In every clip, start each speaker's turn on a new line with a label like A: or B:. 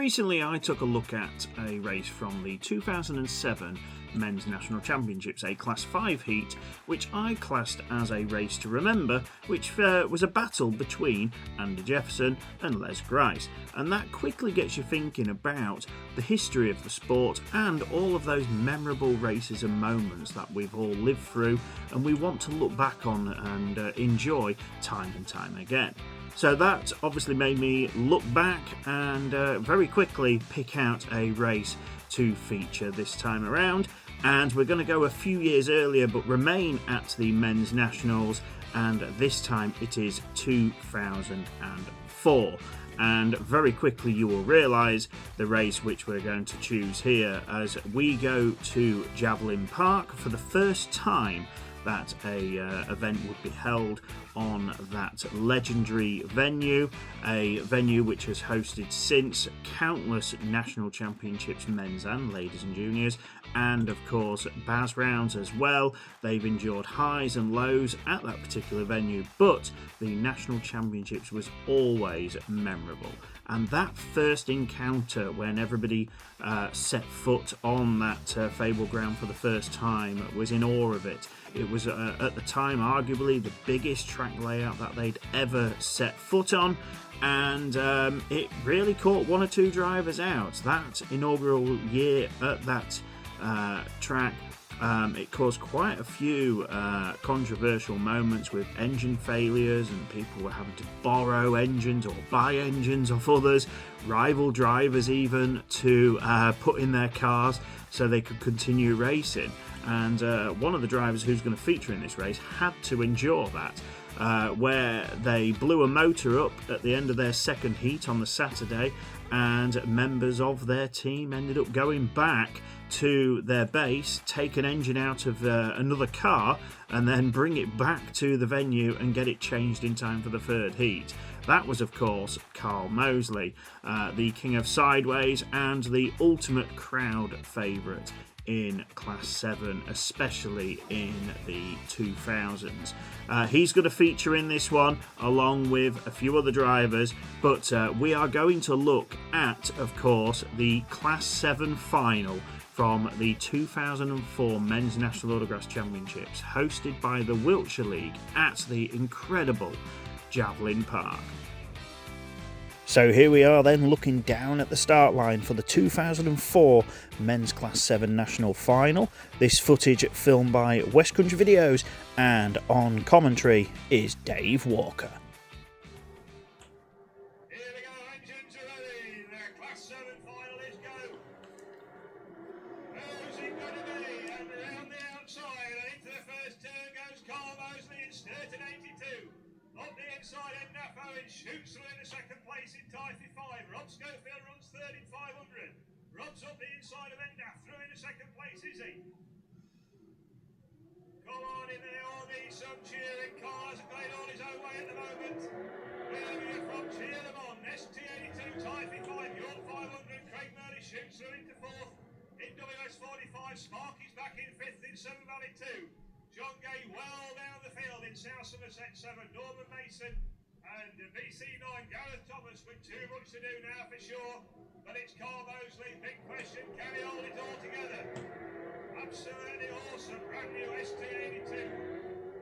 A: recently I took a look at a race from the 2007 Men's National Championships, a Class 5 heat, which I classed as a race to remember, which was a battle between Andy Jefferson and Les Grice. And that quickly gets you thinking about the history of the sport and all of those memorable races and moments that we've all lived through and we want to look back on and enjoy time and time again. So that obviously made me look back and very quickly pick out a race to feature this time around. And we're going to go a few years earlier but remain at the Men's Nationals, and this time it is 2004. And very quickly you will realise the race which we're going to choose here as we go to Javelin Park for the first time that a event would be held on that legendary venue, a venue which has hosted since countless national championships, men's and ladies and juniors, and of course Baz rounds as well. They've endured highs and lows at that particular venue, but the national championships was always memorable. And that first encounter when everybody set foot on that Fable ground for the first time was in awe of it. It was at the time arguably the biggest track layout that they'd ever set foot on, and it really caught one or two drivers out. That inaugural year at that track, it caused quite a few controversial moments with engine failures, and people were having to borrow engines or buy engines off others, rival drivers even, to put in their cars so they could continue racing. And one of the drivers who's going to feature in this race had to endure that, where they blew a motor up at the end of their second heat on the Saturday, and members of their team ended up going back to their base, take an engine out of another car, and then bring it back to the venue and get it changed in time for the third heat. That was, of course, Carl Moseley, the king of sideways and the ultimate crowd favourite in Class 7, especially in the 2000s. He's going to feature in this one along with a few other drivers, but we are going to look at, of course, the Class 7 final from the 2004 Men's National Autographs Championships, hosted by the Wiltshire League at the incredible Javelin Park. So here we are then, looking down at the start line for the 2004 Men's Class 7 National Final. This footage filmed by Westcountry Videos, and on commentary is Dave Walker.
B: Here we go, engines are ready. The Class 7 final is go. Who's it going to be? And round the outside and into the first turn goes Carl Moseley in Sturton 82. Up the inside, Ed Naffo shoots through in the second place in Typhy 5. Rob Schofield runs third in 500. Rob's up the inside of Endaff, through in the second place, is he? Come on in there, all needs some cheering. Carl hasn't got it all his own way at the moment. Wherever you're from, cheer them on. ST82, Typhy 5, York 500. Craig Murray shoots through into fourth. In WS 45, Sparky's back in fifth in Seven Valley 2. John Gay well down the field in South Somerset 7, Norman Mason and BC9, Gareth Thomas with too much to do now for sure, but it's Carl Moseley, big question, can he hold it all together? Absolutely awesome, brand new ST82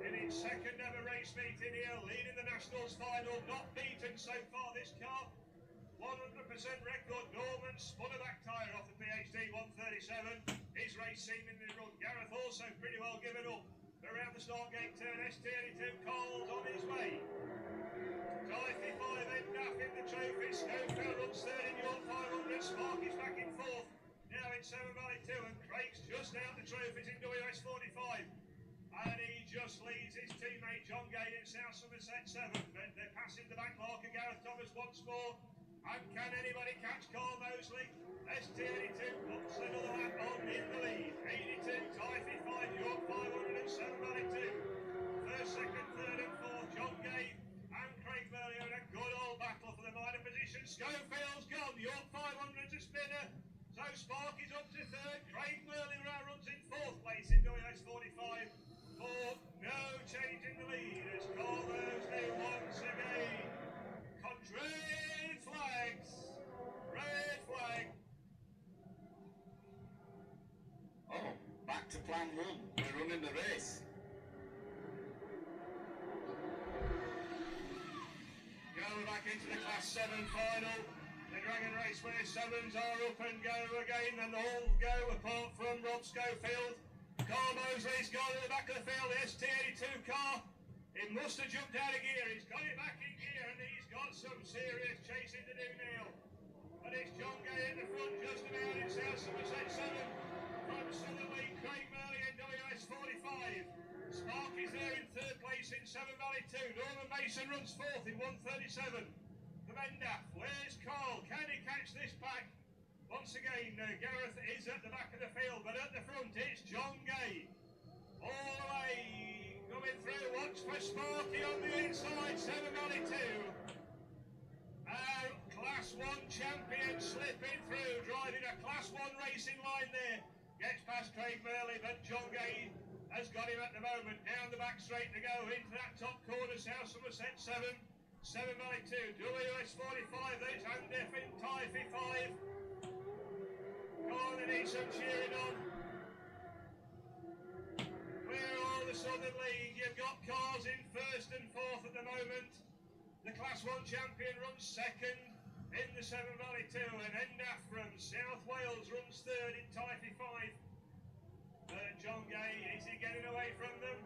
B: in its second ever race meeting here, leading the Nationals final, not beaten so far this car, 100% record. Norman spun a back tyre off the PhD 137, his race seemingly run. Gareth also pretty well given up. Around the start gate turn, ST82, Carl's on his way. Typhy 5, Endaff in the trophy. Schofield runs third in York 500. Sparky's back in fourth. Now in Seven Valley 2, and Craig's just out the trophies in WS 45. And he just leads his teammate John Gay in South Somerset 7. But they're passing the back marker, Gareth Thomas once more. And can anybody catch Carl Moseley? ST82 puts another lap on in the lead. 82, Typhy 5, York 500 and Seven Valley 2. First, second, third and fourth, John Gay and Craig Murray in a good old battle for the minor position. Schofield's gone, York 500's a spinner. So Sparky's up to third. Craig Murray runs in fourth place in WS 45. For no change in the lead as Carl Moseley once again. Red flags plan one. We're running the race. Go back into the Class 7 final. The Dragon Raceway 7s are up and go again, and all go apart from Rob Schofield. Carl Mosley's gone at the back of the field, the ST82 car. It must have jumped out of gear. He's got it back in gear, and he's got some serious chasing to do now. But it's John Gay in the front, just about in South Somerset 7. From Sutherland, Craig Murley in WS45. Sparky's there in third place in 7 Valley 2. Norman Mason runs fourth in 137. The Mendaf, where's Carl? Can he catch this pack? Once again, Gareth is at the back of the field, but at the front it's John Gay. All the way, coming through, watch for Sparky on the inside, 7 Valley 2. Our Class 1 champion slipping through, driving a Class 1 racing line there. Gets past Craig Murley, but John Gay has got him at the moment. Down the back straight to go into that top corner, South Somerset 7. 7 Valley 2, WS45, there's Andef in Typhy 5. Go on, they need some cheering on. Where are the Southern League? You've got cars in first and fourth at the moment. The Class 1 champion runs second in the 7 Valley 2, and Endaf from South Wales runs third in Typhy 5. John Gay, is he getting away from them?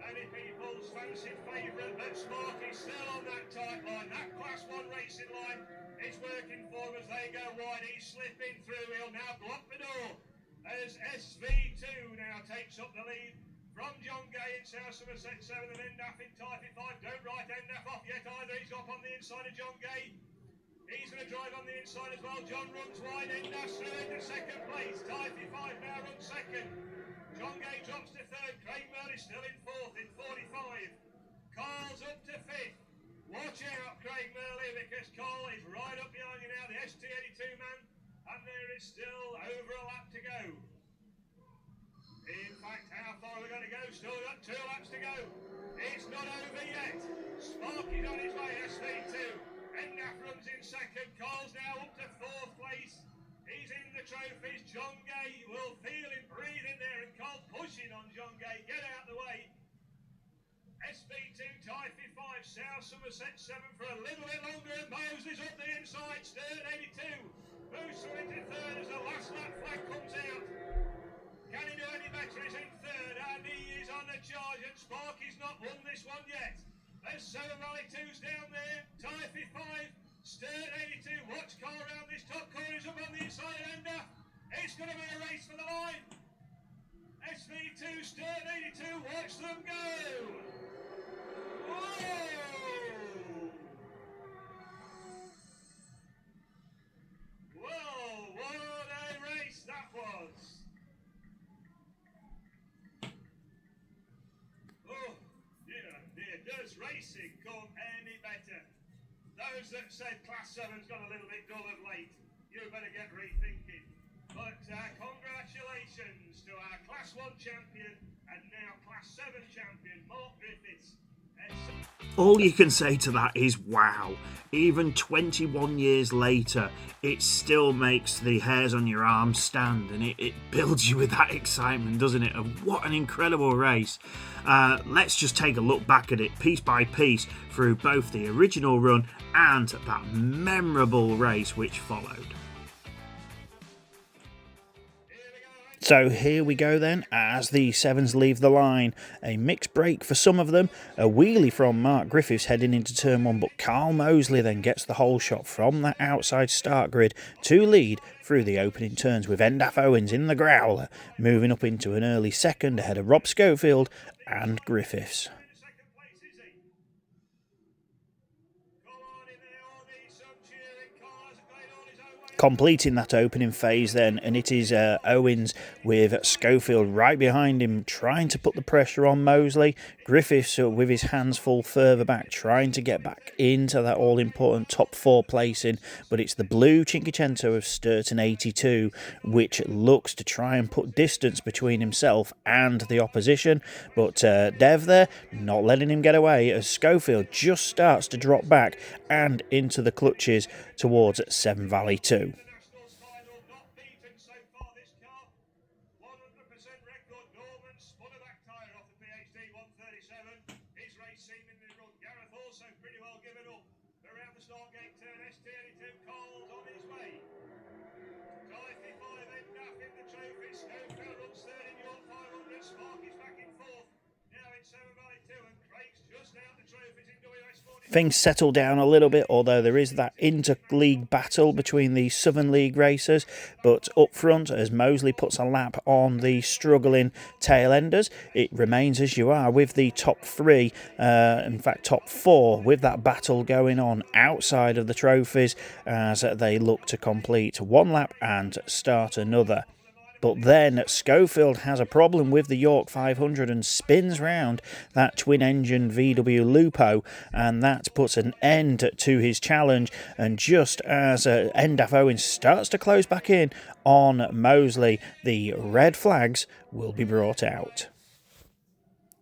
B: Many people's fancied favourite, but Sparky's still on that tight line. That Class 1 racing line is working for him as they go wide. He's slipping through. He'll now block the door as SV2 now takes up the lead from John Gay in South Somerset 7 and Endaf in Typhy 5. Don't write Endaf off yet either. He's up on the inside of John Gay. He's going to drive on the inside as well. John runs wide. Endaf's through into second place. Typhy 5 now runs second. John Gay drops to third. Craig Murley still in fourth in 45. Carl's up to fifth. Watch out, Craig Murley, because Carl is right up behind you now, the ST82 man, and there is still over a lap to go. In fact, how far are we going to go? Still got 2 laps to go. It's not over yet. Sparky's on his way, SV2. Endaf runs in second. Carl's now up to fourth place. He's in the trophies. John Gay will feel him breathing there, and Carl pushing on John Gay. Get out the way. SB2, Typhy 5, South Somerset 7 for a little bit longer, and Mosley's up the inside. Stern 82 moves through into third as the last lap flag comes out. Can he do any better? He's in third, and he is on the charge, and Sparky's not won this one yet. There's 7 Valley 2's down there. Typhy 5. Stern 82, watch Carl round this top corner, he's up on the inside of Ender. It's going to be a race for the line. SV2, Stern 82, watch them go. Whoa! Whoa, what a race that was. Oh, dear, does racing come any better? Those that said Class 7's got a little bit dull of late, you better get rethinking. But congratulations to our Class 1 champion and now Class 7 champion, Mark Griffiths.
A: All you can say to that is wow. Even 21 years later, it still makes the hairs on your arms stand, and it builds you with that excitement, doesn't it? Of what an incredible race. Let's just take a look back at it piece by piece through both the original run and that memorable race which followed. So here we go then, as the Sevens leave the line. A mixed break for some of them, a wheelie from Mark Griffiths heading into turn 1, but Carl Mosley then gets the whole shot from that outside start grid to lead through the opening turns, with Endaf Owens in the growler, moving up into an early second ahead of Rob Schofield and Griffiths. Completing that opening phase then, and it is Owens with Schofield right behind him, trying to put the pressure on Mosley. Griffiths with his hands full further back, trying to get back into that all-important top 4 placing, but it's the blue Cinquecento of Sturton 82 which looks to try and put distance between himself and the opposition, but Dev there not letting him get away as Schofield just starts to drop back and into the clutches towards 7 Valley 2.
B: spun a back tyre off the PhD 137. His race seemingly run. Gareth also pretty well given up. Around the start gate turn, ST82 Cole's on his way. Typhy 5 Endaf in the trophy. Schofield runs third in York 500. Sparky's back in fourth. Now in Seven Valley 2, and Craig's just out the trophies in WS 40.
A: Things settle down a little bit, although there is that inter-league battle between the Southern League racers. But up front, as Moseley puts a lap on the struggling tail-enders, it remains as you are with the top three, in fact top four, with that battle going on outside of the trophies as they look to complete one lap and start another. But then Schofield has a problem with the York 500 and spins round that twin-engine VW Lupo, and that puts an end to his challenge. And just as Endaf Owens starts to close back in on Moseley, the red flags will be brought out.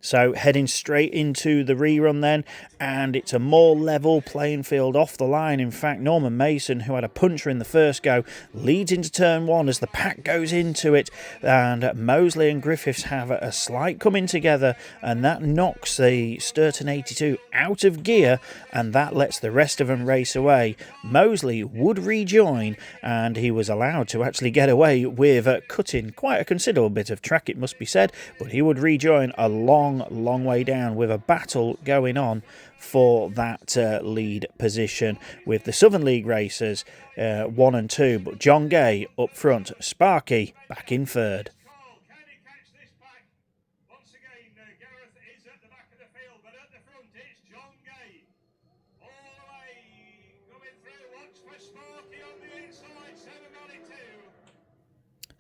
A: So heading straight into the rerun then, and it's a more level playing field off the line. In fact, Norman Mason, who had a puncher in the first go, leads into turn one as the pack goes into it, and Moseley and Griffiths have a slight coming together, and that knocks the Sturton 82 out of gear, and that lets the rest of them race away. Moseley would rejoin, and he was allowed to actually get away with cutting quite a considerable bit of track, it must be said, but he would rejoin a long way down with a battle going on for that lead position with the Southern League racers 1 and 2, but John Gay up front, Sparky back in third.
B: Can he catch this pack? Once again, Gareth is at the back of the field, but at the front it's John Gay. All the way, coming through, watch for Sparky on the inside, Seven Valley 2.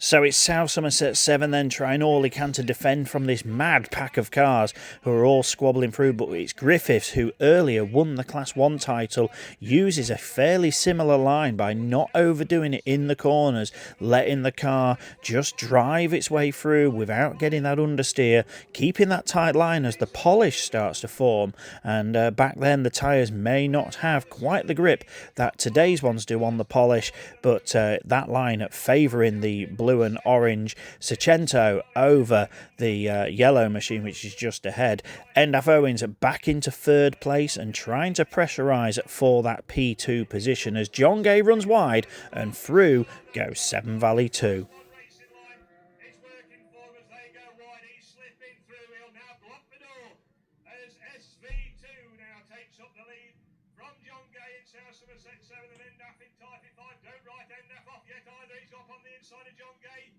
A: So it's South Somerset 7 then trying all he can to defend from this mad pack of cars who are all squabbling through, but it's Griffiths, who earlier won the Class 1 title, uses a fairly similar line by not overdoing it in the corners, letting the car just drive its way through without getting that understeer, keeping that tight line as the polish starts to form. And back then the tyres may not have quite the grip that today's ones do on the polish, but that line favouring the blue and orange Seicento over the yellow machine, which is just ahead. Endaf Owens back into third place and trying to pressurise for that P2 position as John Gay runs wide and through goes Seven Valley 2.
B: It's working for him as they go wide. He's slipping through. He'll now block the door as SV2 now takes up the lead from John Gay in South Somerset 7 and Endaf in Typhy 5. Don't write Endaf off yet either. He's up on the inside of John Gay.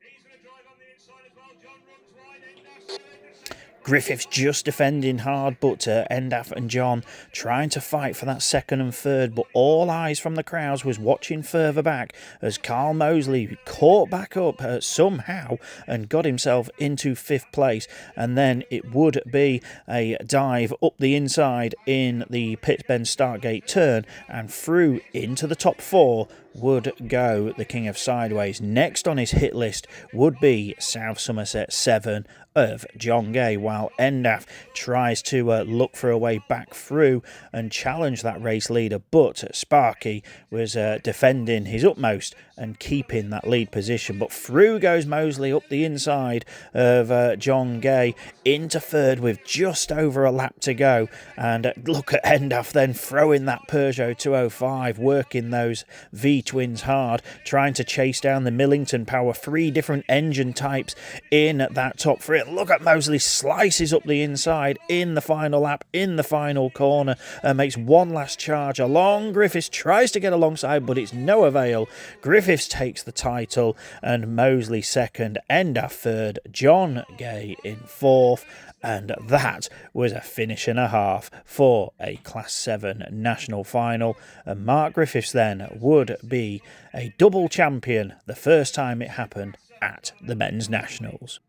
B: He's going to drive on the inside as well. John runs wide. Endaf second.
A: Griffiths just defending hard, but Endaf and John trying to fight for that second and third, but all eyes from the crowds was watching further back as Carl Moseley caught back up somehow and got himself into fifth place, and then it would be a dive up the inside in the pit bend start gate turn and through into the top four would go the King of Sideways. Next on his hit list would be South Somerset 7 of John Gay, while Endaf tries to look for a way back through and challenge that race leader, but Sparky was defending his utmost and keeping that lead position. But through goes Moseley up the inside of John Gay into third with just over a lap to go, and look at Endaf then throwing that Peugeot 205, working those V-twins hard, trying to chase down the Millington Power, 3 different engine types in that top 3. Look at Moseley slices up the inside in the final lap, in the final corner, and makes one last charge along. Griffiths tries to get alongside, but it's no avail. Griffiths takes the title, and Moseley second, Endaf third, John Gay in fourth, and that was a finish and a half for a Class 7 national final. And Mark Griffiths then would be a double champion the first time it happened at the men's nationals.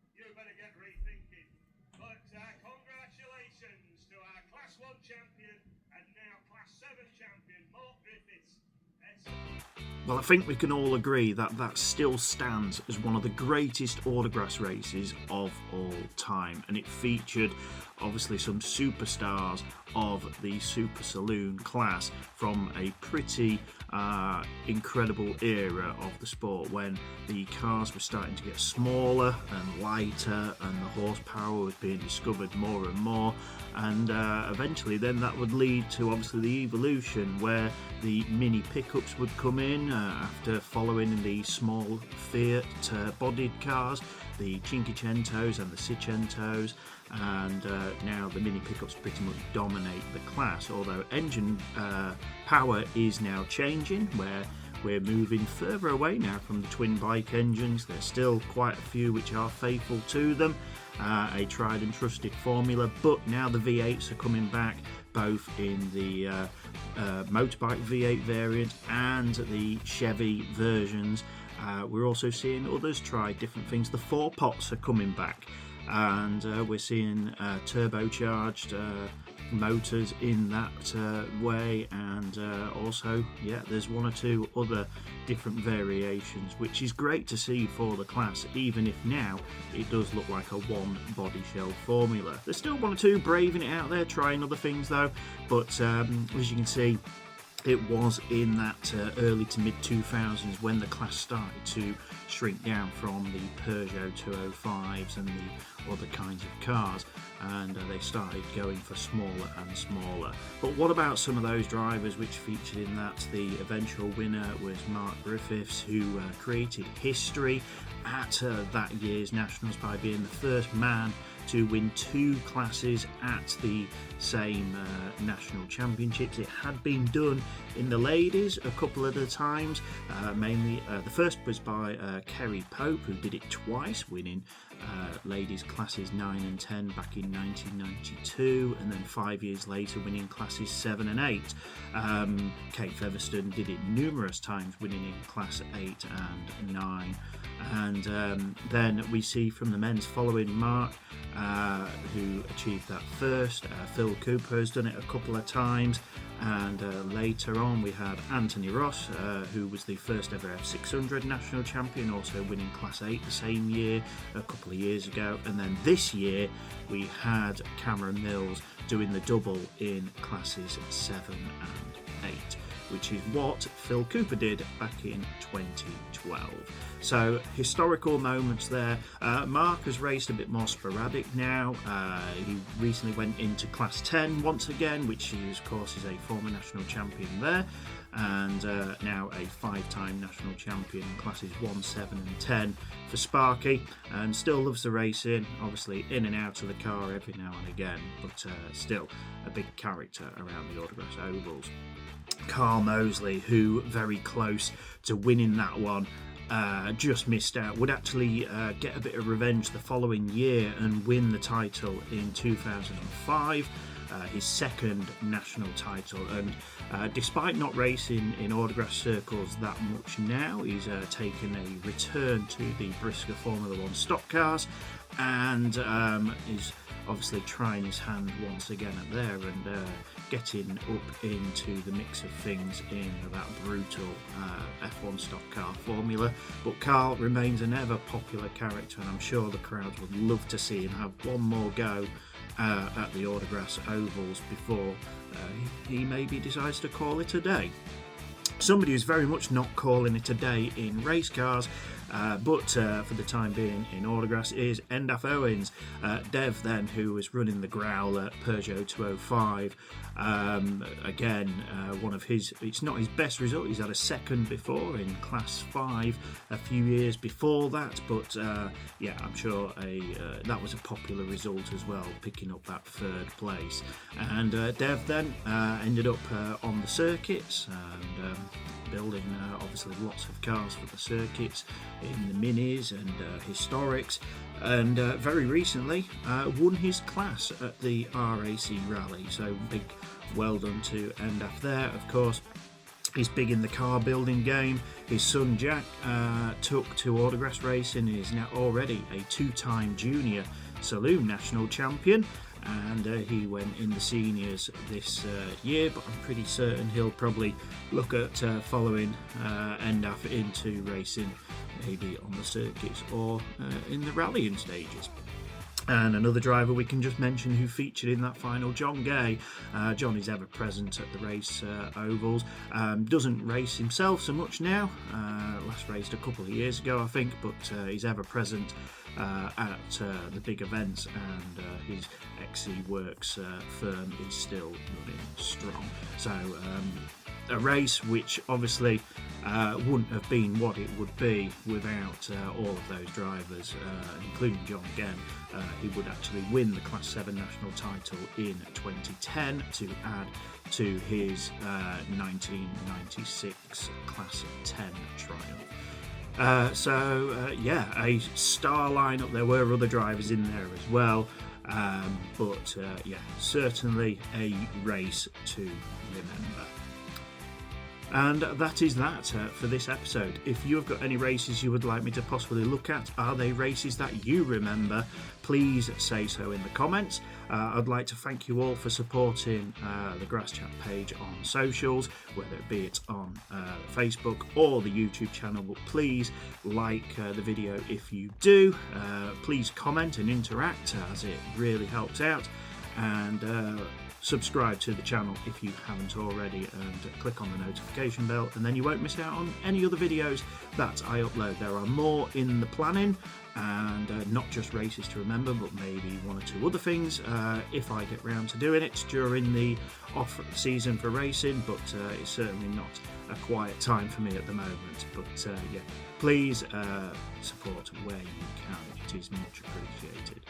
B: Congratulations to our Class 1 champion and now Class 7 champion, Mark Griffiths.
A: Well, I think we can all agree that that still stands as one of the greatest autographs races of all time, and it featured obviously some superstars of the Super Saloon class from a pretty incredible era of the sport when the cars were starting to get smaller and lighter and the horsepower was being discovered more and more, and eventually then that would lead to obviously the evolution where the mini pickups would come in after following the small Fiat bodied cars, the Cinquecentos and the Seicentos, and now the mini pickups pretty much dominate the class, although engine power is now changing where we're moving further away now from the twin bike engines. There's still quite a few which are faithful to them, a tried and trusted formula, but now the V8s are coming back, both in the motorbike V8 variant and the Chevy versions. We're also seeing others try different things. The 4-pots are coming back, and we're seeing turbocharged motors in that way, and also there's one or two other different variations, which is great to see for the class, even if now it does look like a one body shell formula. There's still one or two braving it out there, trying other things though, but as you can see, it was in that early to mid 2000s when the class started to shrink down from the Peugeot 205s and the other kinds of cars, and they started going for smaller and smaller. But what about some of those drivers which featured in that? The eventual winner was Mark Griffiths, who created history at that year's Nationals by being the first man to win 2 classes at the same national championships. It had been done in the ladies a couple of the times, mainly the first was by Kerry Pope, who did it twice, winning ladies classes 9 and 10 back in 1992, and then 5 years later winning classes 7 and 8. Kate Featherstone did it numerous times, winning in class 8 and 9. And then we see from the men's following Mark, who achieved that first. Phil Cooper has done it a couple of times, and later on we had Anthony Ross, who was the first ever F600 national champion, also winning class 8 the same year a couple of years ago. And then this year we had Cameron Mills doing the double in classes 7 and 8, which is what Phil Cooper did back in 2012. So historical moments there. Mark has raced a bit more sporadic now. He recently went into class 10 once again, which he of course is a former national champion there, and now a 5-time national champion in classes 1, 7 and 10 for Sparky, and still loves the racing, obviously in and out of the car every now and again, but still a big character around the Autograss Ovals. Carl Mosley, who very close to winning that one, just missed out, would actually get a bit of revenge the following year and win the title in 2005, his second national title. And despite not racing in Autograss circles that much now, he's taken a return to the Brisker Formula 1 stock cars, and is obviously trying his hand once again at there, and getting up into the mix of things in that brutal F1 stock car formula. But Carl remains an ever popular character, and I'm sure the crowds would love to see him have one more go at the Autograss Ovals before he maybe decides to call it a day. Somebody who's very much not calling it a day in race cars, but for the time being in Autograss, is Endaf Owens. Dev then, who was running the Growler Peugeot 205, again one of his, it's not his best result, he's had a second before in class 5 a few years before that, but yeah, I'm sure that was a popular result as well, picking up that 3rd place. And Dev then ended up on the circuits and building obviously lots of cars for the circuits in the minis and historics, and very recently won his class at the RAC Rally, so big well done to Endaf there. Of course, he's big in the car building game. His son Jack took to Autograss racing and is now already a 2-time junior saloon national champion, and he went in the seniors this year, but I'm pretty certain he'll probably look at following Endaf into racing, maybe on the circuits or in the rallying stages. And another driver we can just mention who featured in that final, John Gay. John is ever present at the race ovals. Doesn't race himself so much now. Last raced a couple of years ago, I think, but he's ever present at the big events, and his XC Works firm is still running strong. So a race which obviously wouldn't have been what it would be without all of those drivers, including John again. He would actually win the Class 7 national title in 2010 to add to his 1996 Class 10 triumph. Yeah, a star lineup. There were other drivers in there as well, but yeah, certainly a race to remember. And that is that for this episode. If you have got any races you would like me to possibly look at, are they races that you remember, please say so in the comments. I'd like to thank you all for supporting the Grass Chat page on socials, whether it be on Facebook or the YouTube channel. But please like the video if you do. Please comment and interact, as it really helps out. And subscribe to the channel if you haven't already, and click on the notification bell, and then you won't miss out on any other videos that I upload. There are more in the planning, and not just races to remember, but maybe one or two other things if I get round to doing it during the off season for racing, but it's certainly not a quiet time for me at the moment. But yeah, please support where you can. It is much appreciated.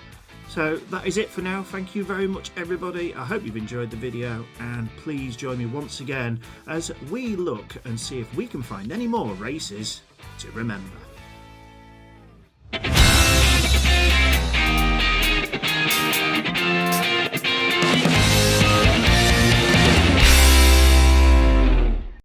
A: So that is it for now. Thank you very much, everybody. I hope you've enjoyed the video, and please join me once again as we look and see if we can find any more races to remember.